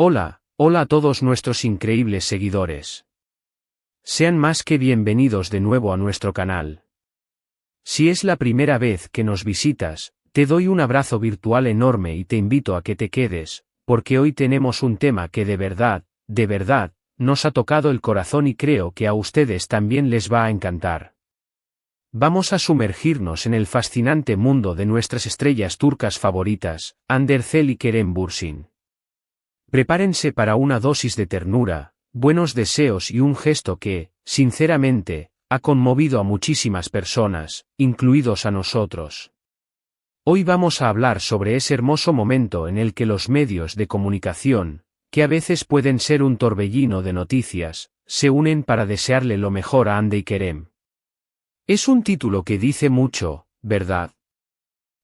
Hola a todos nuestros increíbles seguidores. Sean más que bienvenidos de nuevo a nuestro canal. Si es la primera vez que nos visitas, te doy un abrazo virtual enorme y te invito a que te quedes, porque hoy tenemos un tema que de verdad, nos ha tocado el corazón y creo que a ustedes también les va a encantar. Vamos a sumergirnos en el fascinante mundo de nuestras estrellas turcas favoritas, Hande Erçel y Kerem Bürsin. Prepárense para una dosis de ternura, buenos deseos y un gesto que, sinceramente, ha conmovido a muchísimas personas, incluidos a nosotros. Hoy vamos a hablar sobre ese hermoso momento en el que los medios de comunicación, que a veces pueden ser un torbellino de noticias, se unen para desearle lo mejor a Hande y Kerem. Es un título que dice mucho, ¿verdad?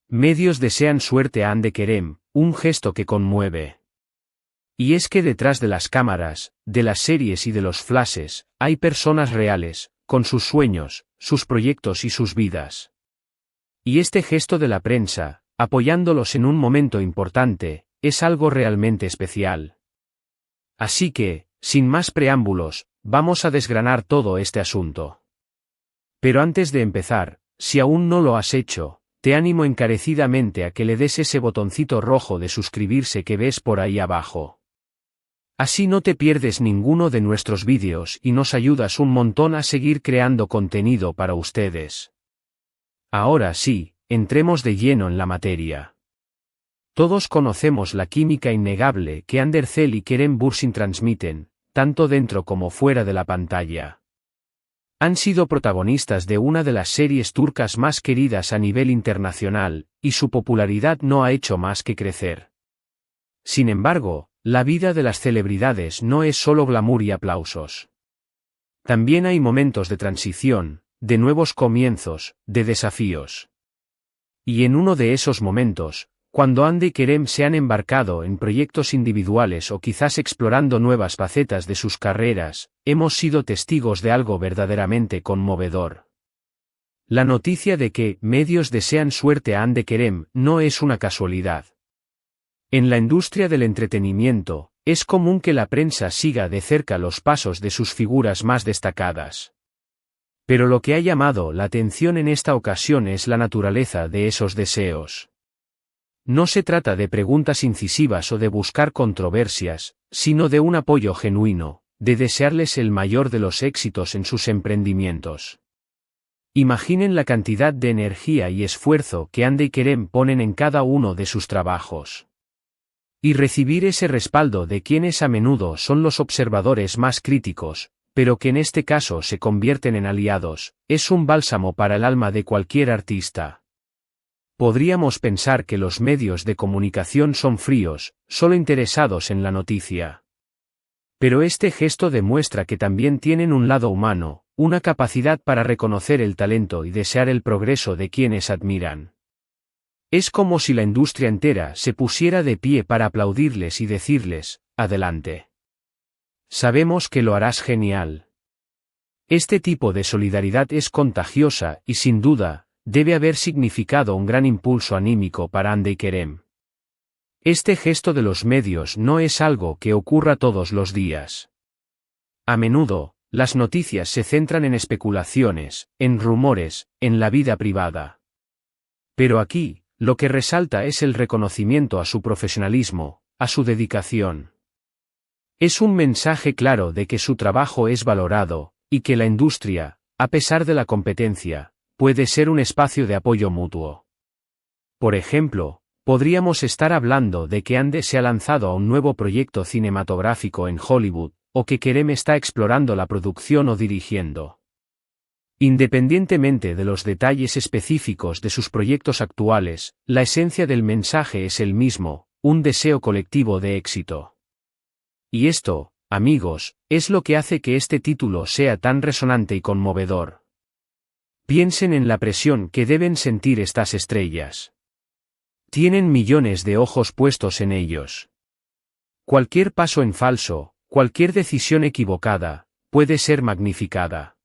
Medios desean suerte a Hande Kerem, un gesto que conmueve. Y es que detrás de las cámaras, de las series y de los flashes, hay personas reales, con sus sueños, sus proyectos y sus vidas. Y este gesto de la prensa, apoyándolos en un momento importante, es algo realmente especial. Así que, sin más preámbulos, vamos a desgranar todo este asunto. Pero antes de empezar, si aún no lo has hecho, te animo encarecidamente a que le des ese botoncito rojo de suscribirse que ves por ahí abajo. Así no te pierdes ninguno de nuestros vídeos y nos ayudas un montón a seguir creando contenido para ustedes. Ahora sí, entremos de lleno en la materia. Todos conocemos la química innegable que Hande Erçel y Kerem Bürsin transmiten, tanto dentro como fuera de la pantalla. Han sido protagonistas de una de las series turcas más queridas a nivel internacional, y su popularidad no ha hecho más que crecer. Sin embargo, la vida de las celebridades no es solo glamour y aplausos. También hay momentos de transición, de nuevos comienzos, de desafíos. Y en uno de esos momentos, cuando Hande y Kerem se han embarcado en proyectos individuales o quizás explorando nuevas facetas de sus carreras, hemos sido testigos de algo verdaderamente conmovedor. La noticia de que medios desean suerte a Hande Kerem no es una casualidad. En la industria del entretenimiento, es común que la prensa siga de cerca los pasos de sus figuras más destacadas. Pero lo que ha llamado la atención en esta ocasión es la naturaleza de esos deseos. No se trata de preguntas incisivas o de buscar controversias, sino de un apoyo genuino, de desearles el mayor de los éxitos en sus emprendimientos. Imaginen la cantidad de energía y esfuerzo que Hande y Kerem ponen en cada uno de sus trabajos. Y recibir ese respaldo de quienes a menudo son los observadores más críticos, pero que en este caso se convierten en aliados, es un bálsamo para el alma de cualquier artista. Podríamos pensar que los medios de comunicación son fríos, solo interesados en la noticia. Pero este gesto demuestra que también tienen un lado humano, una capacidad para reconocer el talento y desear el progreso de quienes admiran. Es como si la industria entera se pusiera de pie para aplaudirles y decirles, adelante. Sabemos que lo harás genial. Este tipo de solidaridad es contagiosa y sin duda, debe haber significado un gran impulso anímico para Hande y Kerem. Este gesto de los medios no es algo que ocurra todos los días. A menudo, las noticias se centran en especulaciones, en rumores, en la vida privada. Pero aquí, lo que resalta es el reconocimiento a su profesionalismo, a su dedicación. Es un mensaje claro de que su trabajo es valorado, y que la industria, a pesar de la competencia, puede ser un espacio de apoyo mutuo. Por ejemplo, podríamos estar hablando de que Hande se ha lanzado a un nuevo proyecto cinematográfico en Hollywood, o que Kerem está explorando la producción o dirigiendo. Independientemente de los detalles específicos de sus proyectos actuales, la esencia del mensaje es el mismo, un deseo colectivo de éxito. Y esto, amigos, es lo que hace que este título sea tan resonante y conmovedor. Piensen en la presión que deben sentir estas estrellas. Tienen millones de ojos puestos en ellos. Cualquier paso en falso, cualquier decisión equivocada, puede ser magnificada.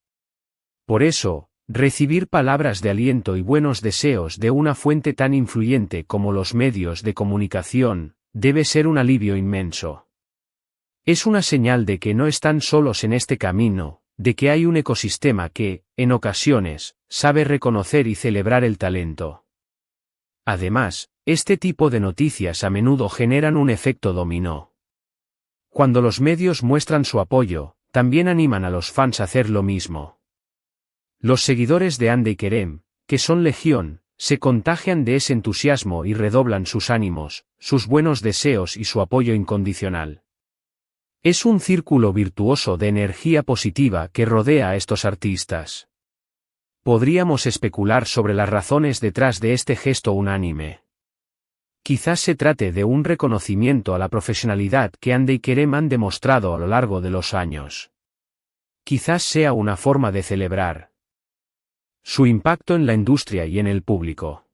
Por eso, recibir palabras de aliento y buenos deseos de una fuente tan influyente como los medios de comunicación, debe ser un alivio inmenso. Es una señal de que no están solos en este camino, de que hay un ecosistema que, en ocasiones, sabe reconocer y celebrar el talento. Además, este tipo de noticias a menudo generan un efecto dominó. Cuando los medios muestran su apoyo, también animan a los fans a hacer lo mismo. Los seguidores de Hande y Kerem, que son legión, se contagian de ese entusiasmo y redoblan sus ánimos, sus buenos deseos y su apoyo incondicional. Es un círculo virtuoso de energía positiva que rodea a estos artistas. Podríamos especular sobre las razones detrás de este gesto unánime. Quizás se trate de un reconocimiento a la profesionalidad que Hande y Kerem han demostrado a lo largo de los años. Quizás sea una forma de celebrar su impacto en la industria y en el público.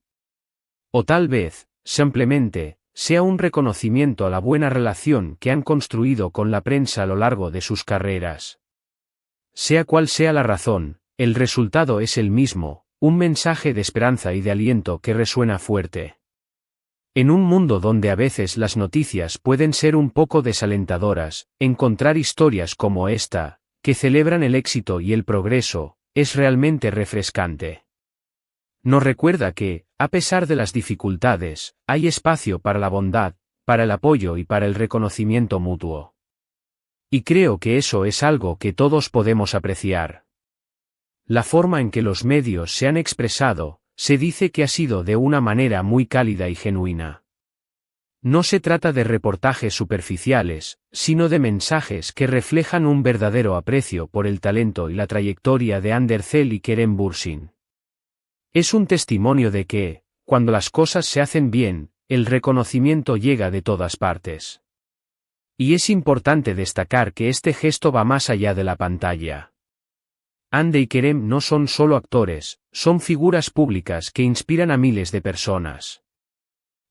O tal vez, simplemente, sea un reconocimiento a la buena relación que han construido con la prensa a lo largo de sus carreras. Sea cual sea la razón, el resultado es el mismo, un mensaje de esperanza y de aliento que resuena fuerte. En un mundo donde a veces las noticias pueden ser un poco desalentadoras, encontrar historias como esta, que celebran el éxito y el progreso, es realmente refrescante. Nos recuerda que, a pesar de las dificultades, hay espacio para la bondad, para el apoyo y para el reconocimiento mutuo. Y creo que eso es algo que todos podemos apreciar. La forma en que los medios se han expresado, se dice que ha sido de una manera muy cálida y genuina. No se trata de reportajes superficiales, sino de mensajes que reflejan un verdadero aprecio por el talento y la trayectoria de Hande Erçel y Kerem Bürsin. Es un testimonio de que, cuando las cosas se hacen bien, el reconocimiento llega de todas partes. Y es importante destacar que este gesto va más allá de la pantalla. Hande y Kerem no son solo actores, son figuras públicas que inspiran a miles de personas.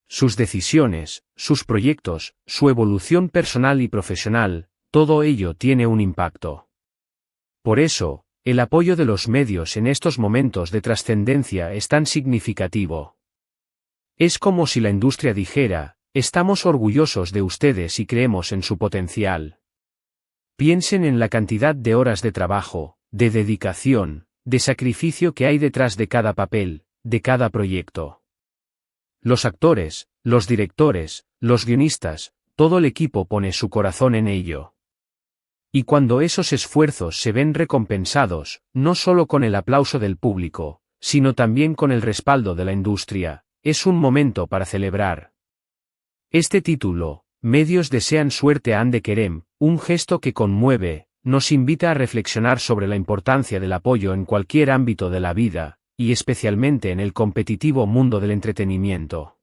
Sus decisiones, sus proyectos, su evolución personal y profesional, todo ello tiene un impacto. Por eso, el apoyo de los medios en estos momentos de trascendencia es tan significativo. Es como si la industria dijera, estamos orgullosos de ustedes y creemos en su potencial. Piensen en la cantidad de horas de trabajo, de dedicación, de sacrificio que hay detrás de cada papel, de cada proyecto. Los actores, los directores, los guionistas, todo el equipo pone su corazón en ello. Y cuando esos esfuerzos se ven recompensados, no solo con el aplauso del público, sino también con el respaldo de la industria, es un momento para celebrar. Este título, Medios desean suerte a Hande Kerem, un gesto que conmueve, nos invita a reflexionar sobre la importancia del apoyo en cualquier ámbito de la vida, y especialmente en el competitivo mundo del entretenimiento.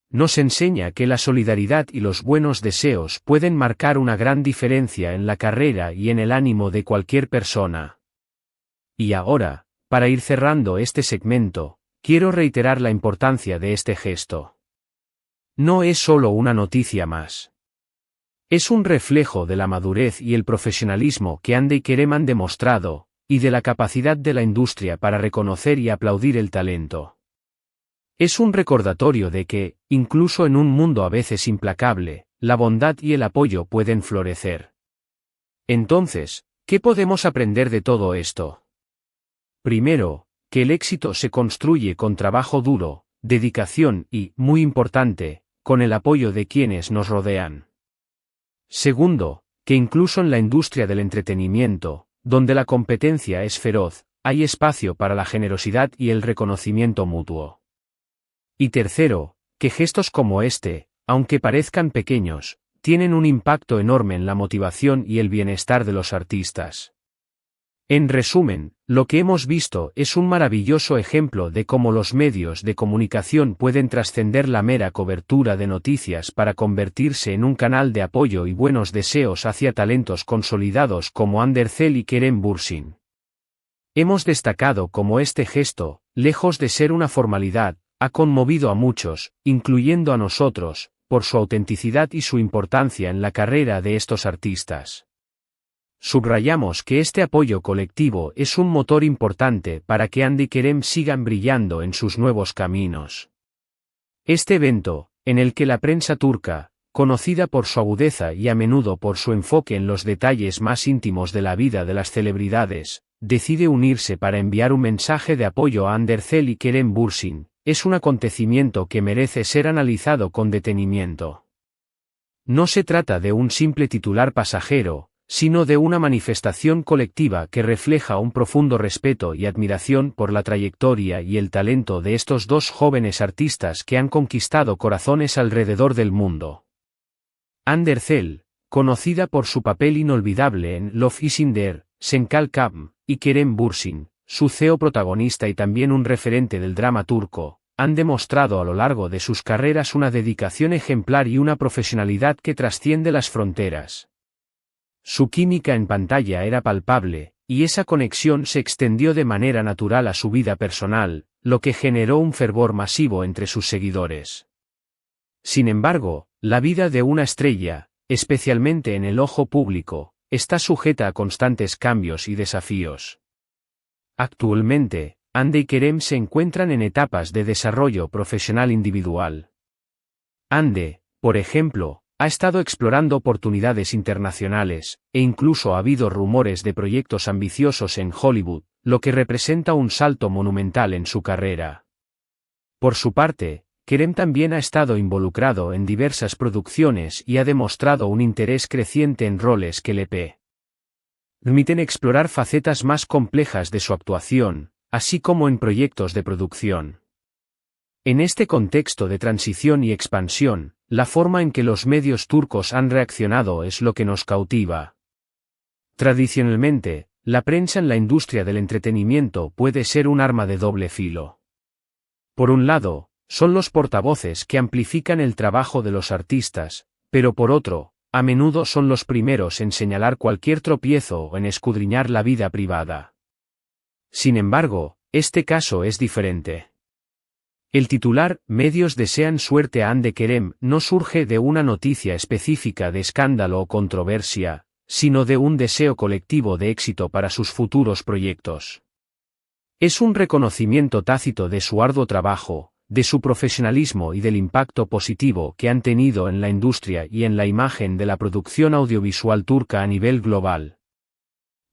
Nos enseña que la solidaridad y los buenos deseos pueden marcar una gran diferencia en la carrera y en el ánimo de cualquier persona. Y ahora, para ir cerrando este segmento, quiero reiterar la importancia de este gesto. No es solo una noticia más. Es un reflejo de la madurez y el profesionalismo que Hande y Kerem han demostrado, y de la capacidad de la industria para reconocer y aplaudir el talento. Es un recordatorio de que, incluso en un mundo a veces implacable, la bondad y el apoyo pueden florecer. Entonces, ¿qué podemos aprender de todo esto? Primero, que el éxito se construye con trabajo duro, dedicación y, muy importante, con el apoyo de quienes nos rodean. Segundo, que incluso en la industria del entretenimiento, donde la competencia es feroz, hay espacio para la generosidad y el reconocimiento mutuo. Y tercero, que gestos como este, aunque parezcan pequeños, tienen un impacto enorme en la motivación y el bienestar de los artistas. En resumen, lo que hemos visto es un maravilloso ejemplo de cómo los medios de comunicación pueden trascender la mera cobertura de noticias para convertirse en un canal de apoyo y buenos deseos hacia talentos consolidados como Hande Erçel y Kerem Bürsin. Hemos destacado cómo este gesto, lejos de ser una formalidad, ha conmovido a muchos, incluyendo a nosotros, por su autenticidad y su importancia en la carrera de estos artistas. Subrayamos que este apoyo colectivo es un motor importante para que Hande y Kerem sigan brillando en sus nuevos caminos. Este evento, en el que la prensa turca, conocida por su agudeza y a menudo por su enfoque en los detalles más íntimos de la vida de las celebridades, decide unirse para enviar un mensaje de apoyo a Andercel y Kerem Bürsin. Es un acontecimiento que merece ser analizado con detenimiento. No se trata de un simple titular pasajero, sino de una manifestación colectiva que refleja un profundo respeto y admiración por la trayectoria y el talento de estos dos jóvenes artistas que han conquistado corazones alrededor del mundo. Andercel, conocida por su papel inolvidable en Love is in the Air, Senkal Kam, y Kerem Bürsin, su CEO protagonista y también un referente del drama turco, han demostrado a lo largo de sus carreras una dedicación ejemplar y una profesionalidad que trasciende las fronteras. Su química en pantalla era palpable, y esa conexión se extendió de manera natural a su vida personal, lo que generó un fervor masivo entre sus seguidores. Sin embargo, la vida de una estrella, especialmente en el ojo público, está sujeta a constantes cambios y desafíos. Actualmente, Hande y Kerem se encuentran en etapas de desarrollo profesional individual. Hande, por ejemplo, ha estado explorando oportunidades internacionales, e incluso ha habido rumores de proyectos ambiciosos en Hollywood, lo que representa un salto monumental en su carrera. Por su parte, Kerem también ha estado involucrado en diversas producciones y ha demostrado un interés creciente en roles que le permiten explorar facetas más complejas de su actuación, así como en proyectos de producción. En este contexto de transición y expansión, la forma en que los medios turcos han reaccionado es lo que nos cautiva. Tradicionalmente, la prensa en la industria del entretenimiento puede ser un arma de doble filo. Por un lado, son los portavoces que amplifican el trabajo de los artistas, pero por otro, a menudo son los primeros en señalar cualquier tropiezo o en escudriñar la vida privada. Sin embargo, este caso es diferente. El titular, medios desean suerte a Hande Kerem, no surge de una noticia específica de escándalo o controversia, sino de un deseo colectivo de éxito para sus futuros proyectos. Es un reconocimiento tácito de su arduo trabajo, de su profesionalismo y del impacto positivo que han tenido en la industria y en la imagen de la producción audiovisual turca a nivel global.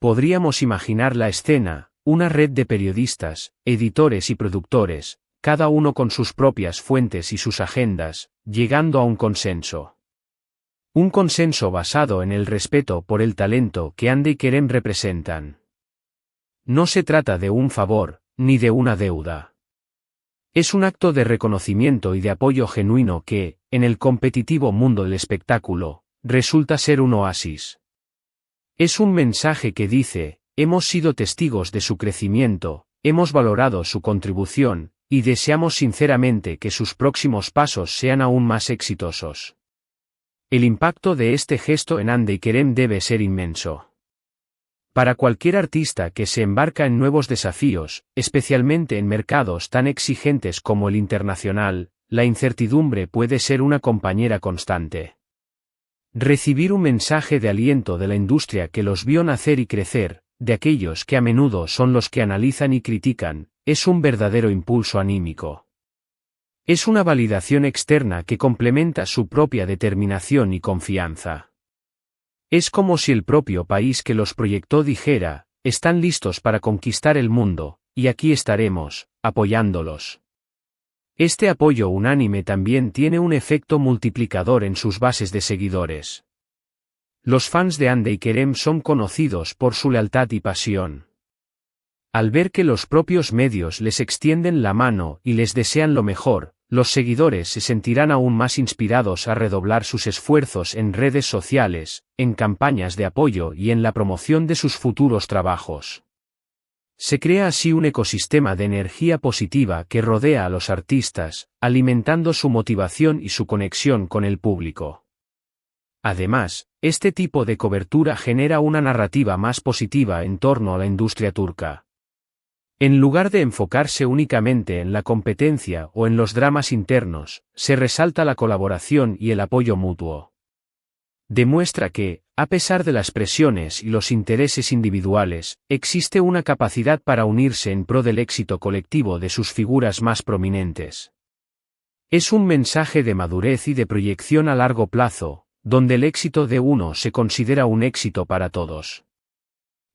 Podríamos imaginar la escena, una red de periodistas, editores y productores, cada uno con sus propias fuentes y sus agendas, llegando a un consenso. Un consenso basado en el respeto por el talento que Hande y Kerem representan. No se trata de un favor, ni de una deuda. Es un acto de reconocimiento y de apoyo genuino que, en el competitivo mundo del espectáculo, resulta ser un oasis. Es un mensaje que dice, hemos sido testigos de su crecimiento, hemos valorado su contribución, y deseamos sinceramente que sus próximos pasos sean aún más exitosos. El impacto de este gesto en Hande y Kerem debe ser inmenso. Para cualquier artista que se embarca en nuevos desafíos, especialmente en mercados tan exigentes como el internacional, la incertidumbre puede ser una compañera constante. Recibir un mensaje de aliento de la industria que los vio nacer y crecer, de aquellos que a menudo son los que analizan y critican, es un verdadero impulso anímico. Es una validación externa que complementa su propia determinación y confianza. Es como si el propio país que los proyectó dijera, están listos para conquistar el mundo, y aquí estaremos, apoyándolos. Este apoyo unánime también tiene un efecto multiplicador en sus bases de seguidores. Los fans de Hande y Kerem son conocidos por su lealtad y pasión. Al ver que los propios medios les extienden la mano y les desean lo mejor, los seguidores se sentirán aún más inspirados a redoblar sus esfuerzos en redes sociales, en campañas de apoyo y en la promoción de sus futuros trabajos. Se crea así un ecosistema de energía positiva que rodea a los artistas, alimentando su motivación y su conexión con el público. Además, este tipo de cobertura genera una narrativa más positiva en torno a la industria turca. En lugar de enfocarse únicamente en la competencia o en los dramas internos, se resalta la colaboración y el apoyo mutuo. Demuestra que, a pesar de las presiones y los intereses individuales, existe una capacidad para unirse en pro del éxito colectivo de sus figuras más prominentes. Es un mensaje de madurez y de proyección a largo plazo, donde el éxito de uno se considera un éxito para todos.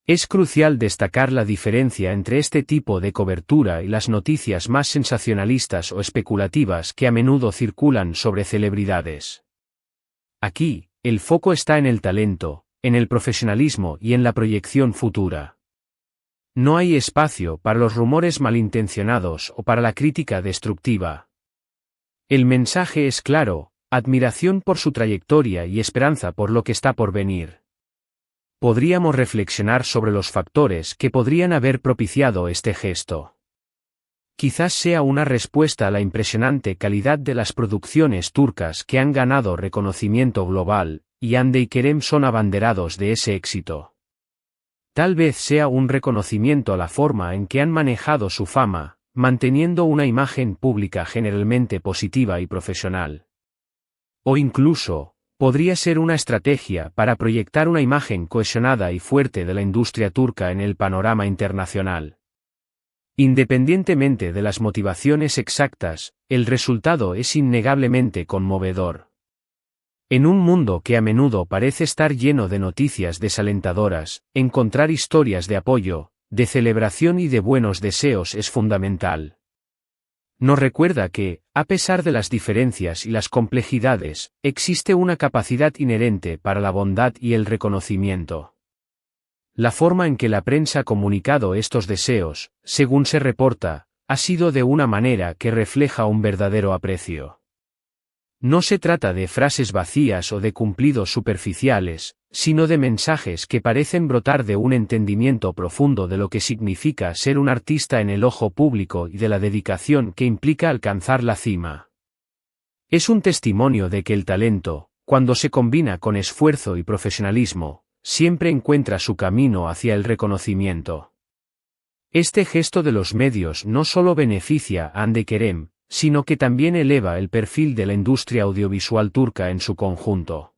Es crucial destacar la diferencia entre este tipo de cobertura y las noticias más sensacionalistas o especulativas que a menudo circulan sobre celebridades. Aquí, el foco está en el talento, en el profesionalismo y en la proyección futura. No hay espacio para los rumores malintencionados o para la crítica destructiva. El mensaje es claro: admiración por su trayectoria y esperanza por lo que está por venir. Podríamos reflexionar sobre los factores que podrían haber propiciado este gesto. Quizás sea una respuesta a la impresionante calidad de las producciones turcas que han ganado reconocimiento global, y Hande y Kerem son abanderados de ese éxito. Tal vez sea un reconocimiento a la forma en que han manejado su fama, manteniendo una imagen pública generalmente positiva y profesional. O incluso, podría ser una estrategia para proyectar una imagen cohesionada y fuerte de la industria turca en el panorama internacional. Independientemente de las motivaciones exactas, el resultado es innegablemente conmovedor. En un mundo que a menudo parece estar lleno de noticias desalentadoras, encontrar historias de apoyo, de celebración y de buenos deseos es fundamental. Nos recuerda que, a pesar de las diferencias y las complejidades, existe una capacidad inherente para la bondad y el reconocimiento. La forma en que la prensa ha comunicado estos deseos, según se reporta, ha sido de una manera que refleja un verdadero aprecio. No se trata de frases vacías o de cumplidos superficiales, sino de mensajes que parecen brotar de un entendimiento profundo de lo que significa ser un artista en el ojo público y de la dedicación que implica alcanzar la cima. Es un testimonio de que el talento, cuando se combina con esfuerzo y profesionalismo, siempre encuentra su camino hacia el reconocimiento. Este gesto de los medios no solo beneficia a Hande Kerem, sino que también eleva el perfil de la industria audiovisual turca en su conjunto.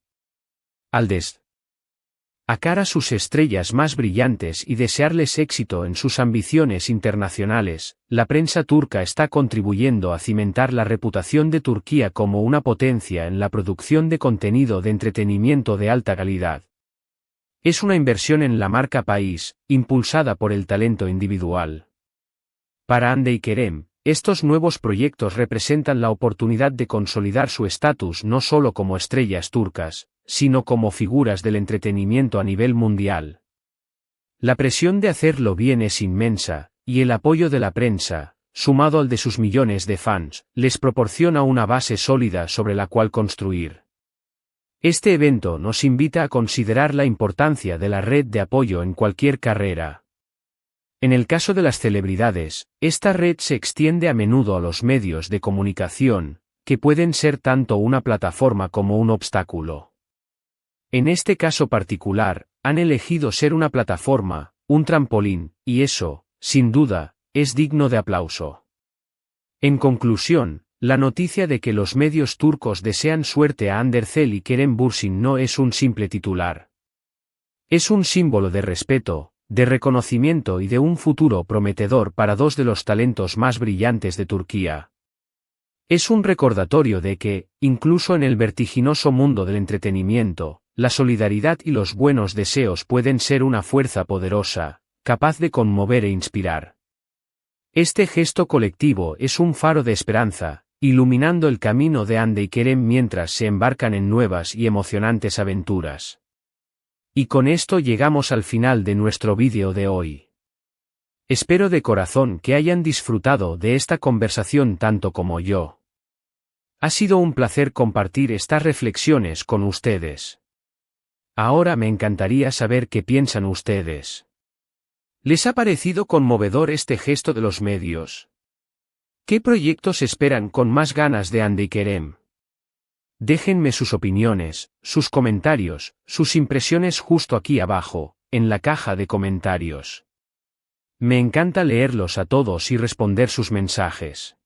Al destacar a sus estrellas más brillantes y desearles éxito en sus ambiciones internacionales, la prensa turca está contribuyendo a cimentar la reputación de Turquía como una potencia en la producción de contenido de entretenimiento de alta calidad. Es una inversión en la marca país, impulsada por el talento individual. Para Hande y Kerem, estos nuevos proyectos representan la oportunidad de consolidar su estatus no solo como estrellas turcas, sino como figuras del entretenimiento a nivel mundial. La presión de hacerlo bien es inmensa, y el apoyo de la prensa, sumado al de sus millones de fans, les proporciona una base sólida sobre la cual construir. Este evento nos invita a considerar la importancia de la red de apoyo en cualquier carrera. En el caso de las celebridades, esta red se extiende a menudo a los medios de comunicación, que pueden ser tanto una plataforma como un obstáculo. En este caso particular, han elegido ser una plataforma, un trampolín, y eso, sin duda, es digno de aplauso. En conclusión, la noticia de que los medios turcos desean suerte a Hande Erçel y Kerem Bürsin no es un simple titular. Es un símbolo de respeto, de reconocimiento y de un futuro prometedor para dos de los talentos más brillantes de Turquía. Es un recordatorio de que, incluso en el vertiginoso mundo del entretenimiento, la solidaridad y los buenos deseos pueden ser una fuerza poderosa, capaz de conmover e inspirar. Este gesto colectivo es un faro de esperanza, iluminando el camino de Hande y Kerem mientras se embarcan en nuevas y emocionantes aventuras. Y con esto llegamos al final de nuestro vídeo de hoy. Espero de corazón que hayan disfrutado de esta conversación tanto como yo. Ha sido un placer compartir estas reflexiones con ustedes. Ahora me encantaría saber qué piensan ustedes. ¿Les ha parecido conmovedor este gesto de los medios? ¿Qué proyectos esperan con más ganas de Hande y Kerem? Déjenme sus opiniones, sus comentarios, sus impresiones justo aquí abajo, en la caja de comentarios. Me encanta leerlos a todos y responder sus mensajes.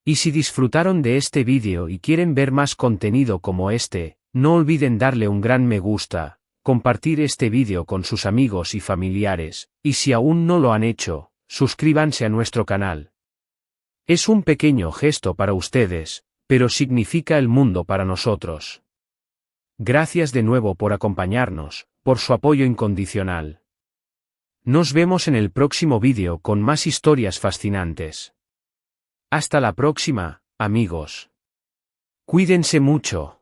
Y si disfrutaron de este vídeo y quieren ver más contenido como este, no olviden darle un gran me gusta, compartir este vídeo con sus amigos y familiares, y si aún no lo han hecho, suscríbanse a nuestro canal. Es un pequeño gesto para ustedes, pero significa el mundo para nosotros. Gracias de nuevo por acompañarnos, por su apoyo incondicional. Nos vemos en el próximo vídeo con más historias fascinantes. Hasta la próxima, amigos. Cuídense mucho.